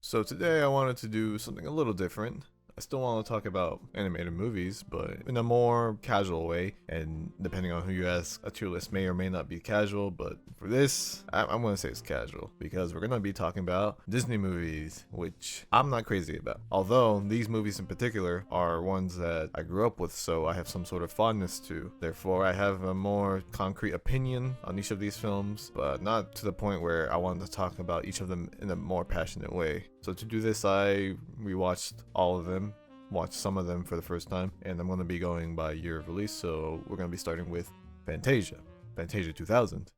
So today I wanted to do something a little different. I still want to talk about animated movies, but in a more casual way. And depending on who you ask, a tier list may or may not be casual, but for this, I'm going to say it's casual because we're going to be talking about Disney movies, which I'm not crazy about. Although these movies in particular are ones that I grew up with, so I have some sort of fondness to. Therefore, I have a more concrete opinion on each of these films, but not to the point where I wanted to talk about each of them in a more passionate way. So to do this, I rewatched all of them, watched some of them for the first time, and I'm going to be going by year of release, so we're going to be starting with Fantasia 2000.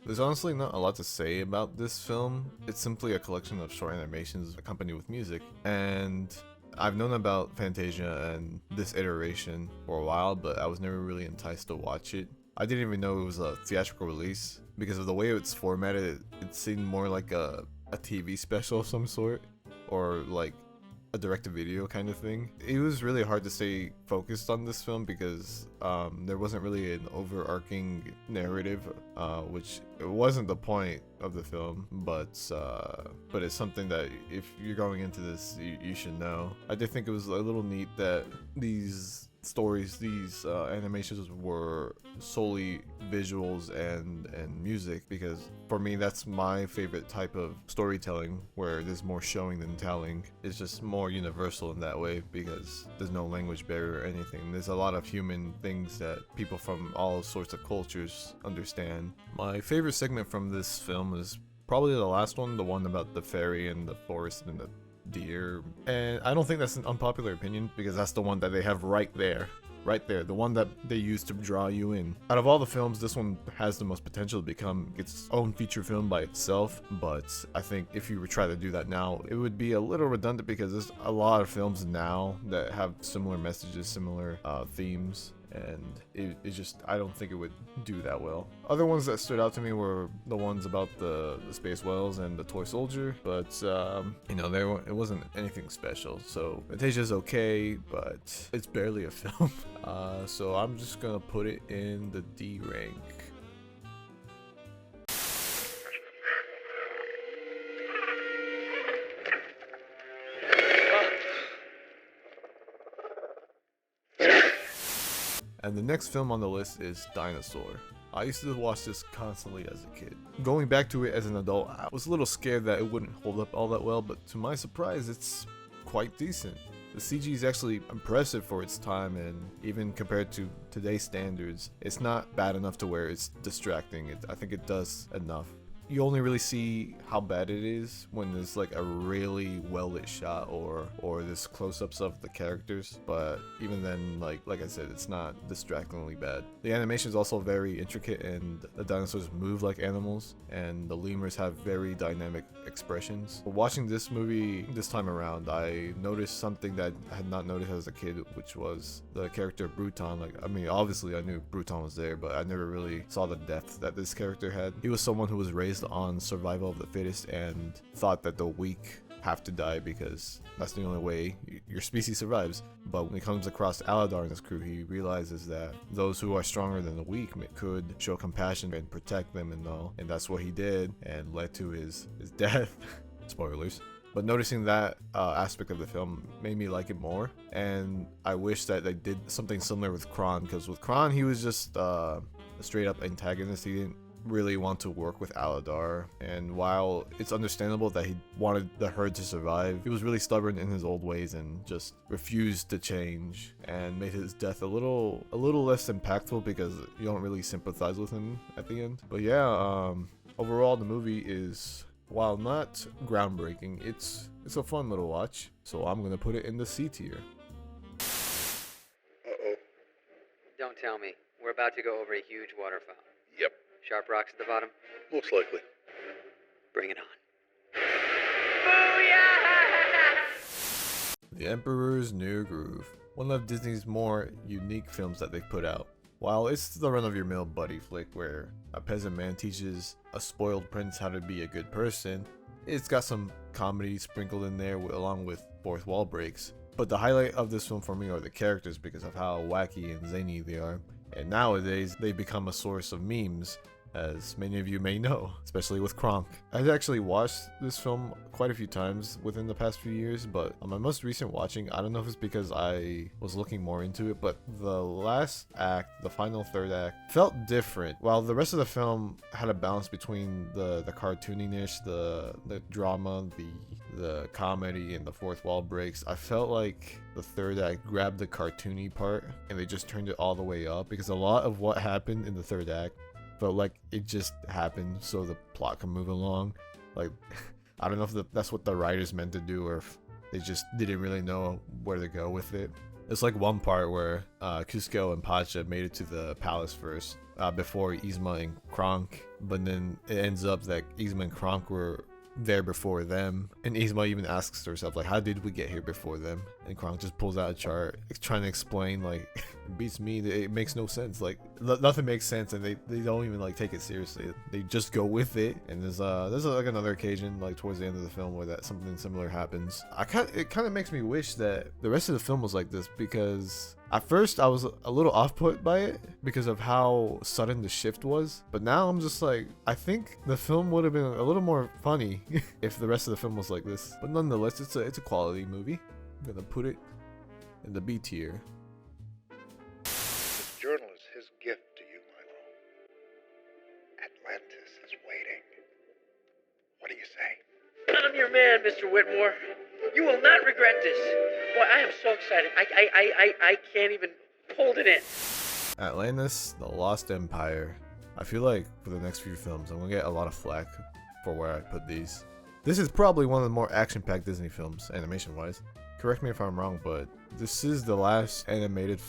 There's honestly not a lot to say about this film. It's simply a collection of short animations accompanied with music, and I've known about Fantasia and this iteration for a while, but I was never really enticed to watch it. I didn't even know it was a theatrical release because of the way it's formatted. It seemed more like a TV special of some sort, or like a direct-to-video kind of thing. It was really hard to stay focused on this film because there wasn't really an overarching narrative, which it wasn't the point of the film, but it's something that if you're going into this, you should know. I did think it was a little neat that these stories, these animations were solely visuals and music, because for me that's my favorite type of storytelling, where there's more showing than telling. It's just more universal in that way because there's no language barrier or anything. There's a lot of human things that people from all sorts of cultures understand. My favorite segment from this film is probably the last one, the one about the fairy and the forest and the deer. And I don't think that's an unpopular opinion because that's the one that they have right there, the one that they use to draw you in. Out of all the films, this one has the most potential to become its own feature film by itself, but I think if you were try to do that now, it would be a little redundant because there's a lot of films now that have similar messages, similar themes, and it just, I don't think it would do that well. Other ones that stood out to me were the ones about the space whales and the toy soldier, but it wasn't anything special. So Fantasia's okay, but it's barely a film. So I'm just gonna put it in the D rank. And the next film on the list is Dinosaur. I used to watch this constantly as a kid. Going back to it as an adult, I was a little scared that it wouldn't hold up all that well, but to my surprise, it's quite decent. The CG is actually impressive for its time, and even compared to today's standards, it's not bad enough to where it's distracting. I think it does enough. You only really see how bad it is when there's like a really well lit shot or there's close-ups of the characters, but even then, like I said, it's not distractingly bad. The animation is also very intricate, and the dinosaurs move like animals, and the lemurs have very dynamic expressions. Watching this movie this time around, I noticed something that I had not noticed as a kid, which was the character Bruton. Obviously I knew Bruton was there, but I never really saw the depth that this character had. He was someone who was raised on survival of the fittest and thought that the weak have to die because that's the only way your species survives. But when he comes across Aladar and his crew, he realizes that those who are stronger than the weak could show compassion and protect them and all, and that's what he did and led to his death. Spoilers. But noticing that aspect of the film made me like it more, and I wish that they did something similar with Kron, because with Kron he was just a straight up antagonist. He didn't really want to work with Aladar, and while it's understandable that he wanted the herd to survive, he was really stubborn in his old ways and just refused to change, and made his death a little less impactful because you don't really sympathize with him at the end. But yeah, overall the movie is, while not groundbreaking, it's a fun little watch, so I'm gonna put it in the C tier. Uh-oh. Don't tell me. We're about to go over a huge waterfall. Yep, Sharp rocks at the bottom? most likely. Bring it on. The Emperor's New Groove, one of Disney's more unique films that they've put out. While it's the run-of-your-mill buddy flick where a peasant man teaches a spoiled prince how to be a good person, it's got some comedy sprinkled in there along with fourth wall breaks. But the highlight of this film for me are the characters because of how wacky and zany they are, And nowadays, they become a source of memes, as many of you may know, especially with Kronk. I've actually watched this film quite a few times within the past few years, but on my most recent watching, I don't know if it's because I was looking more into it, but the last act, the final third act, felt different. While the rest of the film had a balance between the cartooniness, the drama, the comedy, and the fourth wall breaks, I felt like the third act grabbed the cartoony part and they just turned it all the way up, because a lot of what happened in the third act felt like it just happened so the plot can move along. Like, I don't know if that's what the writers meant to do, or if they just didn't really know where to go with it. It's like one part where Cusco and Pacha made it to the palace first, before Yzma and Kronk, but then it ends up that Yzma and Kronk were there before them, and Yzma even asks herself, like, how did we get here before them? And Kronk just pulls out a chart trying to explain, like, it beats me, it makes no sense, like nothing makes sense, and they don't even like take it seriously, they just go with it. And there's like another occasion, like towards the end of the film, where that something similar happens. It kind of makes me wish that the rest of the film was like this, because at first I was a little off-put by it because of how sudden the shift was, but now I'm just like, I think the film would have been a little more funny if the rest of the film was like this. But nonetheless, it's a quality movie. I'm gonna put it in the B tier. This journal is his gift to you, Milo. Atlantis is waiting. What do you say? I'm your man, Mr. Whitmore. You will not regret this. Boy, I am so excited. I can't even hold it in. Atlantis, The Lost Empire. I feel like for the next few films, I'm gonna get a lot of flack for where I put these. This is probably one of the more action-packed Disney films, animation-wise. Correct me if I'm wrong, but this is the last animated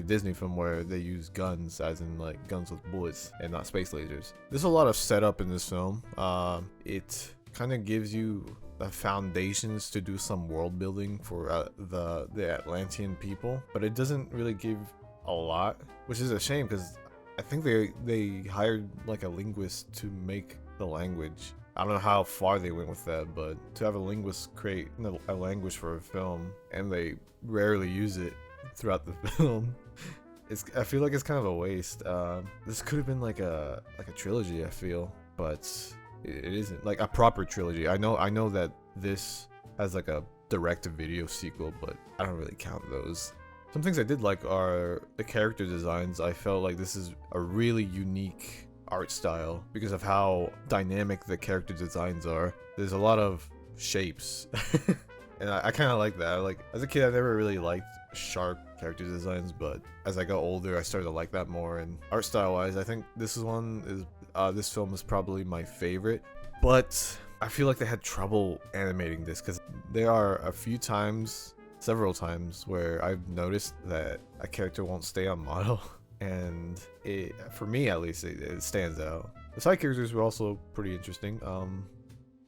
Disney film where they use guns, as in like guns with bullets and not space lasers. There's a lot of setup in this film. It kind of gives you the foundations to do some world building for the Atlantean people, but it doesn't really give a lot, which is a shame, because I think they hired like a linguist to make the language. I don't know how far they went with that, but to have a linguist create a language for a film, and they rarely use it throughout the film, I feel like it's kind of a waste. This could have been like a trilogy, I feel, but it isn't like a proper trilogy. I know that this has like a direct-to-video sequel, but I don't really count those. Some things I did like are the character designs. I felt like this is a really unique art style because of how dynamic the character designs are. There's a lot of shapes and I kind of like that. Like, as a kid, I never really liked sharp character designs, but as I got older, I started to like that more. And art style wise, I think this film is probably my favorite, but I feel like they had trouble animating this, because there are several times where I've noticed that a character won't stay on model. And for me at least, it stands out. The side characters were also pretty interesting.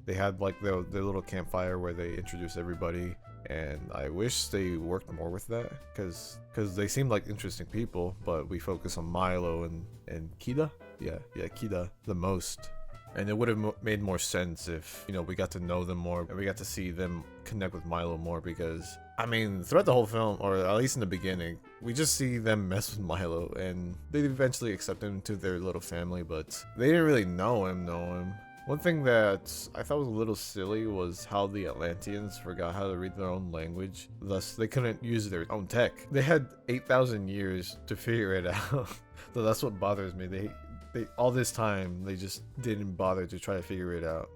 They had like their little campfire where they introduce everybody, and I wish they worked more with that, because they seem like interesting people, but we focus on Milo and Kida. Yeah, Kida the most. And it would have made more sense if, we got to know them more and we got to see them connect with Milo more, because, I mean, throughout the whole film, or at least in the beginning, we just see them mess with Milo, and they eventually accept him into their little family, but they didn't really know him. One thing that I thought was a little silly was how the Atlanteans forgot how to read their own language, thus they couldn't use their own tech. They had 8,000 years to figure it out, so that's what bothers me. They all this time, they just didn't bother to try to figure it out.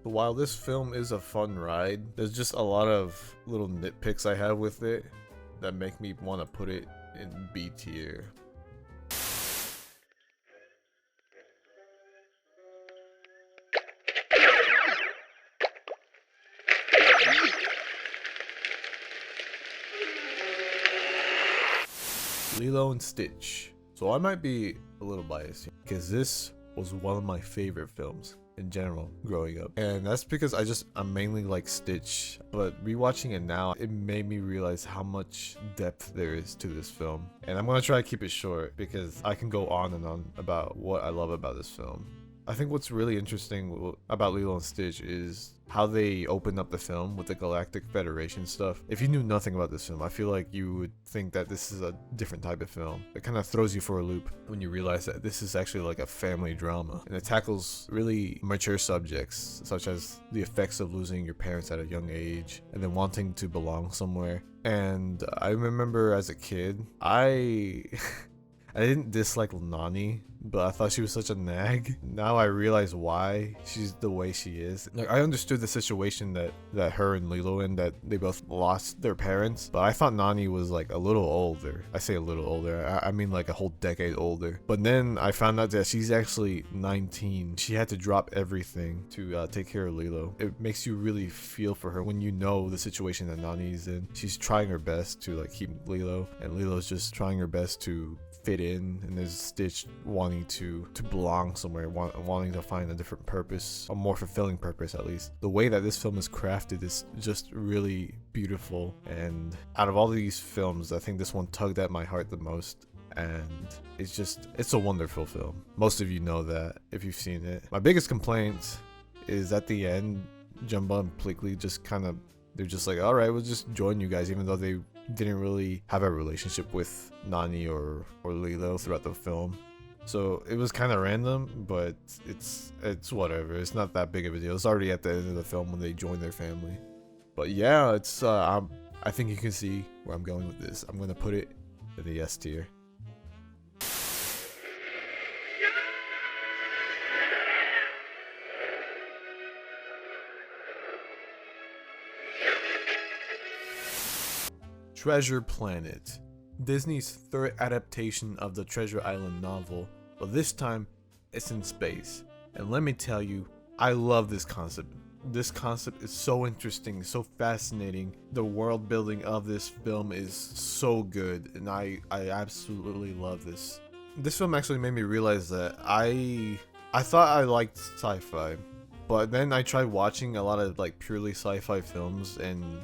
But while this film is a fun ride, there's just a lot of little nitpicks I have with it that make me want to put it in B tier. Lilo and Stitch. So I might be a little biased here, because this was one of my favorite films in general growing up, and that's because I mainly like Stitch, but rewatching it now, it made me realize how much depth there is to this film. And I'm gonna try to keep it short, because I can go on and on about what I love about this film. I think what's really interesting about Lilo and Stitch is how they opened up the film with the Galactic Federation stuff. If you knew nothing about this film, I feel like you would think that this is a different type of film. It kind of throws you for a loop when you realize that this is actually like a family drama, and it tackles really mature subjects such as the effects of losing your parents at a young age and then wanting to belong somewhere. And I remember as a kid, I didn't dislike Nani, but I thought she was such a nag. Now I realize why she's the way she is. Like, I understood the situation that her and Lilo in, that they both lost their parents, but I thought Nani was like a little older. I say a little older, I mean like a whole decade older. But then I found out that she's actually 19. She had to drop everything to take care of Lilo. It makes you really feel for her when you know the situation that Nani's in. She's trying her best to like keep Lilo, and Lilo's just trying her best to fit in, and there's Stitch wanting to belong somewhere, wanting to find a different purpose, a more fulfilling purpose at least. The way that this film is crafted is just really beautiful, and out of all these films, I think this one tugged at my heart the most. And it's a wonderful film. Most of you know that if you've seen it. My biggest complaint is at the end, Jumba and Plickly just they're just like, alright, we'll just join you guys, even though they didn't really have a relationship with Nani or Lilo throughout the film. So it was kind of random, but it's whatever. It's not that big of a deal. It's already at the end of the film when they join their family. But yeah, it's I think you can see where I'm going with this. I'm gonna put it in the S tier. Treasure Planet, Disney's third adaptation of the Treasure Island novel, but this time it's in space. And let me tell you, I love this concept. This concept is so interesting, so fascinating. The world building of this film is so good, and I absolutely love this. This film actually made me realize that I thought I liked sci-fi, but then I tried watching a lot of like purely sci-fi films, and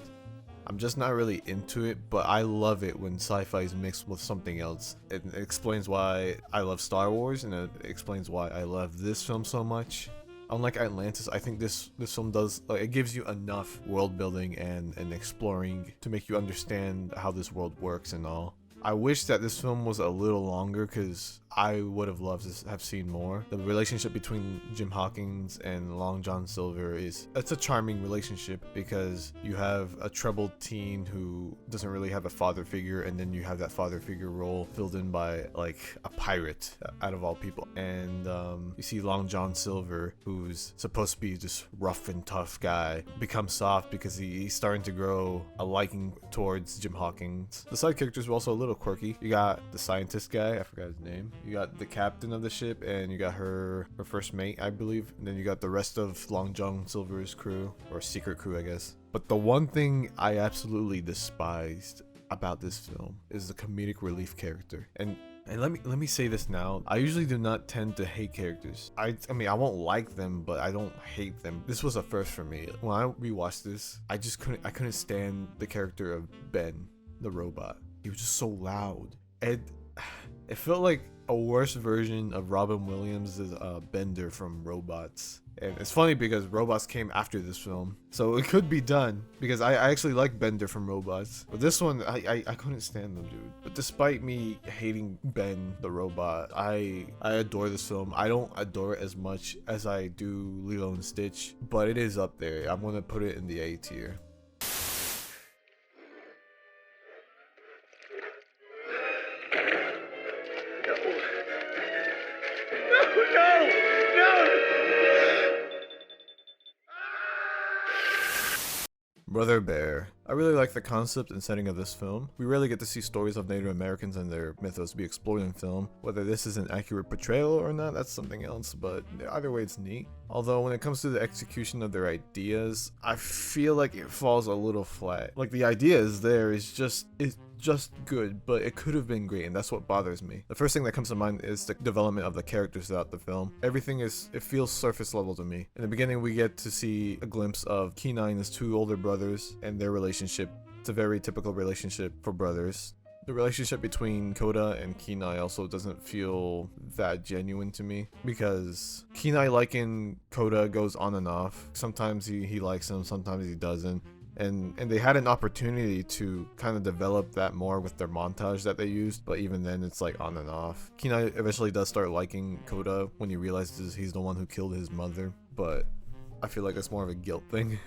I'm just not really into it, but I love it when sci-fi is mixed with something else. It explains why I love Star Wars, and it explains why I love this film so much. Unlike Atlantis, I think this film does, like, it gives you enough world building and exploring to make you understand how this world works and all. I wish that this film was a little longer, because I would have loved to have seen more. The relationship between Jim Hawkins and Long John Silver it's a charming relationship, because you have a troubled teen who doesn't really have a father figure, and then you have that father figure role filled in by like a pirate out of all people. And you see Long John Silver, who's supposed to be this rough and tough guy, become soft because he's starting to grow a liking towards Jim Hawkins. The side characters were also a little quirky. You got the scientist guy, I forgot his name. You got the captain of the ship, and you got her first mate, I believe. And then you got the rest of Long John Silver's crew, or secret crew, I guess. But the one thing I absolutely despised about this film is the comedic relief character. And let me say this now. I usually do not tend to hate characters. I mean, I won't like them, but I don't hate them. This was a first for me. When I rewatched this, I couldn't stand the character of Ben, the robot. He was just so loud. And it felt like a worse version of Robin Williams' Bender from Robots. And it's funny because Robots came after this film, so it could be done, because I actually like Bender from Robots. But this one, I couldn't stand them, dude. But despite me hating Ben the robot, I adore this film. I don't adore it as much as I do Lilo and Stitch, but it is up there. I'm gonna put it in the A tier. Brother Bear. I really like the concept and setting of this film. We rarely get to see stories of Native Americans and their mythos be explored in film. Whether this is an accurate portrayal or not, that's something else, but either way it's neat. Although when it comes to the execution of their ideas, I feel like it falls a little flat. Like, the idea is there, it's just good, but it could have been great, and that's what bothers me. The first thing that comes to mind is the development of the characters throughout the film. Everything it feels surface level to me. In the beginning, we get to see a glimpse of Keenai and his two older brothers and their relationship. It's a very typical relationship for brothers. The relationship between Koda and Kenai also doesn't feel that genuine to me, because Kenai liking Koda goes on and off. Sometimes he likes him, sometimes he doesn't. And they had an opportunity to kind of develop that more with their montage that they used, but even then it's like on and off. Kenai eventually does start liking Koda when he realizes he's the one who killed his mother, but I feel like it's more of a guilt thing.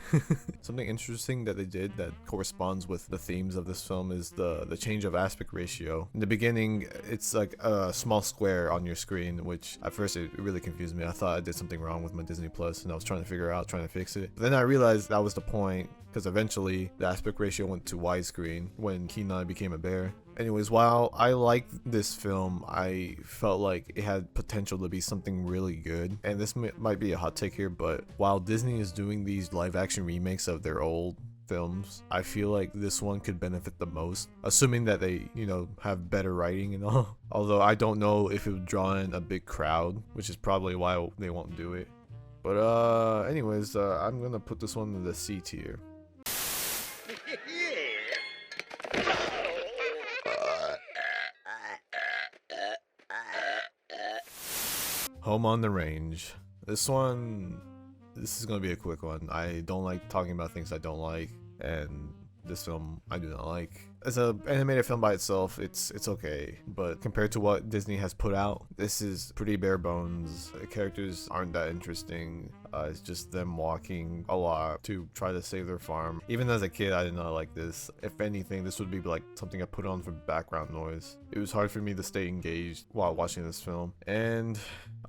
Something interesting that they did that corresponds with the themes of this film is the change of aspect ratio. In the beginning, it's like a small square on your screen, which at first it really confused me. I thought I did something wrong with my Disney Plus, and I was trying to fix it. But then I realized that was the point, because eventually the aspect ratio went to widescreen when Kenai became a bear. Anyways, while I liked this film, I felt like it had potential to be something really good. And this might be a hot take here, but while Disney is doing these live action remakes of their old films, I feel like this one could benefit the most, assuming that they, have better writing and all. Although I don't know if it would draw in a big crowd, which is probably why they won't do it. But anyways, I'm gonna put this one in the C tier. Home on the Range. This is gonna be a quick one. I don't like talking about things I don't like, and this film I do not like. As an animated film by itself, it's okay, but compared to what Disney has put out, this is pretty bare bones. The characters aren't that interesting. It's just them walking a lot to try to save their farm. Even as a kid, I did not like this. If anything, this would be like something I put on for background noise. It was hard for me to stay engaged while watching this film, and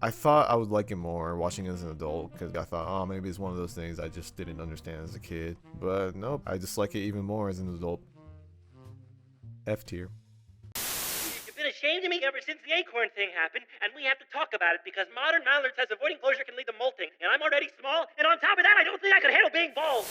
I thought I would like it more watching it as an adult, because I thought, oh, maybe it's one of those things I just didn't understand as a kid. But nope, I just like it even more as an adult. F tier. You've been ashamed of me ever since the acorn thing happened, and we have to talk about it because modern knowledge says avoiding closure can lead to molting, and I'm already small, and on top of that, I don't think I could handle being bald.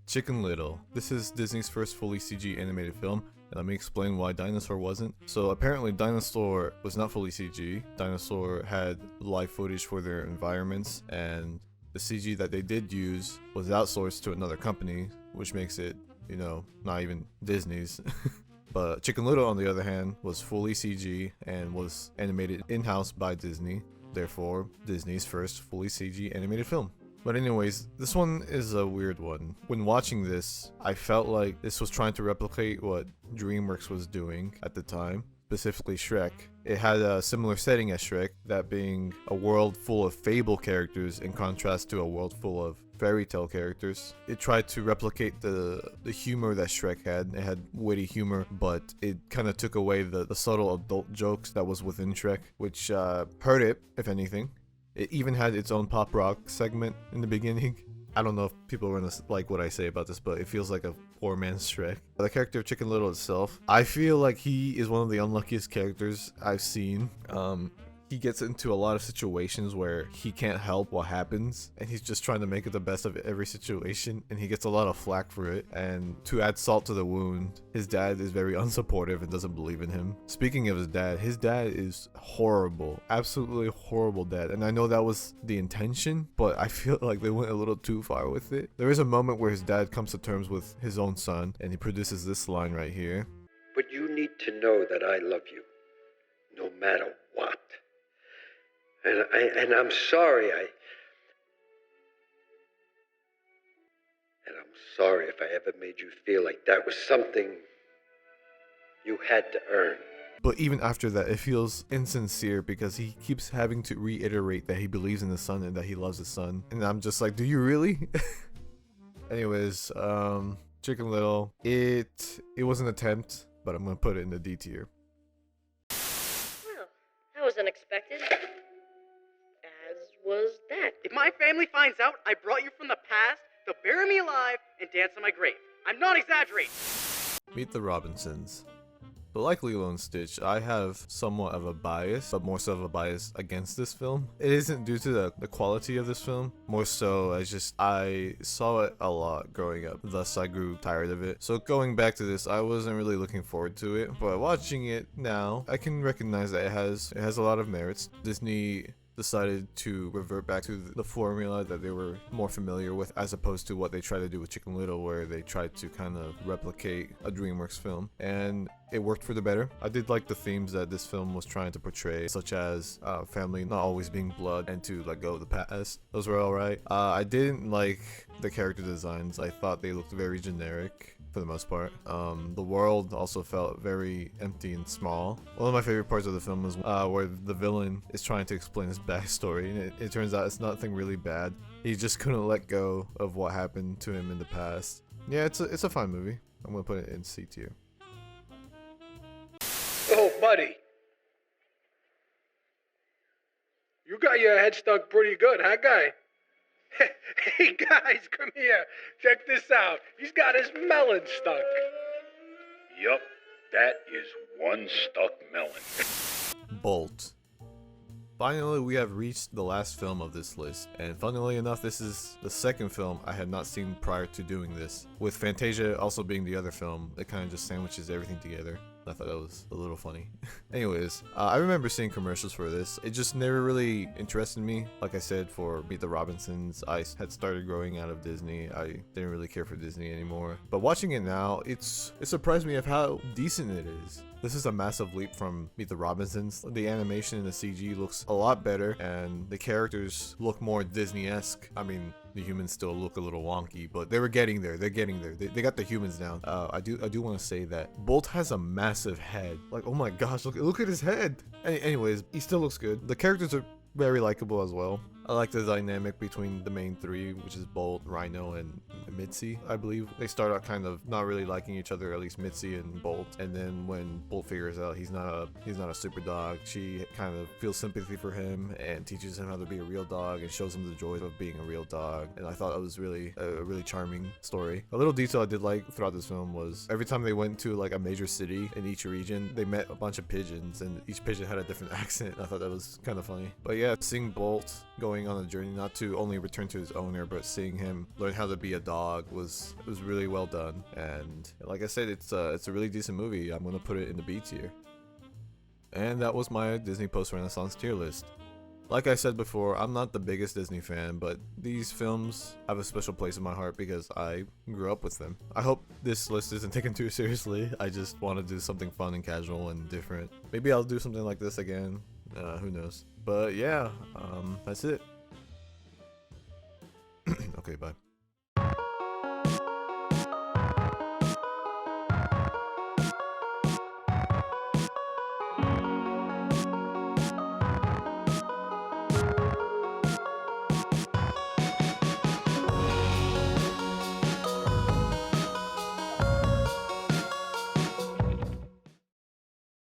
Chicken Little. This is Disney's first fully CG animated film, and let me explain why Dinosaur wasn't. So apparently Dinosaur was not fully CG. Dinosaur had live footage for their environments, and the CG that they did use was outsourced to another company, which makes it, not even Disney's. But Chicken Little, on the other hand, was fully CG and was animated in-house by Disney, therefore Disney's first fully CG animated film. But anyways, this one is a weird one. When watching this, I felt like this was trying to replicate what DreamWorks was doing at the time, specifically Shrek. It had a similar setting as Shrek, that being a world full of fable characters in contrast to a world full of fairy tale characters. It tried to replicate the humor that Shrek had. It had witty humor, but it kind of took away the subtle adult jokes that was within Shrek, which hurt it, if anything. It even had its own pop rock segment in the beginning. I don't know if people are gonna like what I say about this, but it feels like a poor man's Shrek. The character of Chicken Little itself, I feel like he is one of the unluckiest characters I've seen. He gets into a lot of situations where he can't help what happens, and he's just trying to make it the best of every situation, and he gets a lot of flack for it. And to add salt to the wound, his dad is very unsupportive and doesn't believe in him. Speaking of his dad is horrible, absolutely horrible dad, and I know that was the intention, but I feel like they went a little too far with it. There is a moment where his dad comes to terms with his own son, and he produces this line right here. But you need to know that I love you, no matter what. And I'm sorry, and I'm sorry if I ever made you feel like that was something you had to earn. But even after that, it feels insincere because he keeps having to reiterate that he believes in his son and that he loves his son. And I'm just like, do you really? Anyways, Chicken Little, it was an attempt, but I'm gonna put it in the D tier. Well, that was unexpected. As was that. If my family finds out I brought you from the past, they'll bury me alive and dance on my grave. I'm not exaggerating. Meet the Robinsons. But like Lilo and Stitch, I have somewhat of a bias, but more so of a bias against this film. It isn't due to the quality of this film, more so I saw it a lot growing up, thus I grew tired of it. So going back to this, I wasn't really looking forward to it, but watching it now, I can recognize that it has a lot of merits. Disney decided to revert back to the formula that they were more familiar with, as opposed to what they tried to do with Chicken Little, where they tried to kind of replicate a DreamWorks film, and it worked for the better. I did like the themes that this film was trying to portray, such as family not always being blood and to let go of the past. Those were alright. I didn't like the character designs. I thought they looked very generic for the most part. The world also felt very empty and small. One of my favorite parts of the film is where the villain is trying to explain his backstory, and it turns out it's nothing really bad. He just couldn't let go of what happened to him in the past. Yeah, it's a fine movie. I'm gonna put it in C tier. Oh, buddy. You got your head stuck pretty good, huh, guy? Hey, guys, come here. Check this out. He's got his melon stuck. Yup, that is one stuck melon. Bolt. Finally, we have reached the last film of this list, and funnily enough, this is the second film I had not seen prior to doing this. With Fantasia also being the other film, it kind of just sandwiches everything together. I thought that was a little funny. Anyways, I remember seeing commercials for this. It just never really interested me. Like I said, for Meet the Robinsons, I had started growing out of Disney. I didn't really care for Disney anymore. But watching it now, it surprised me of how decent it is. This is a massive leap from Meet the Robinsons. The animation and the CG looks a lot better, and the characters look more Disney-esque. I mean, the humans still look a little wonky, but they were getting there. They're getting there. They got the humans down. I do want to say that Bolt has a massive head. Like, oh my gosh, look at his head. Anyways, he still looks good. The characters are very likable as well. I like the dynamic between the main three, which is Bolt, Rhino, and Mitzi. I believe they start out kind of not really liking each other, at least Mitzi and Bolt. And then when Bolt figures out he's not a super dog, she kind of feels sympathy for him and teaches him how to be a real dog and shows him the joys of being a real dog. And I thought it was really a really charming story. A little detail I did like throughout this film was every time they went to like a major city in each region, they met a bunch of pigeons, and each pigeon had a different accent. I thought that was kind of funny. But yeah, seeing Bolt going on a journey, not to only return to his owner, but seeing him learn how to be a dog was really well done. And like I said, it's a really decent movie. I'm gonna put it in the B tier. And that was my Disney post-Renaissance tier list. Like I said before, I'm not the biggest Disney fan, but these films have a special place in my heart because I grew up with them. I hope this list isn't taken too seriously. I just want to do something fun and casual and different. Maybe I'll do something like this again. Who knows? But yeah, that's it. Okay, bye.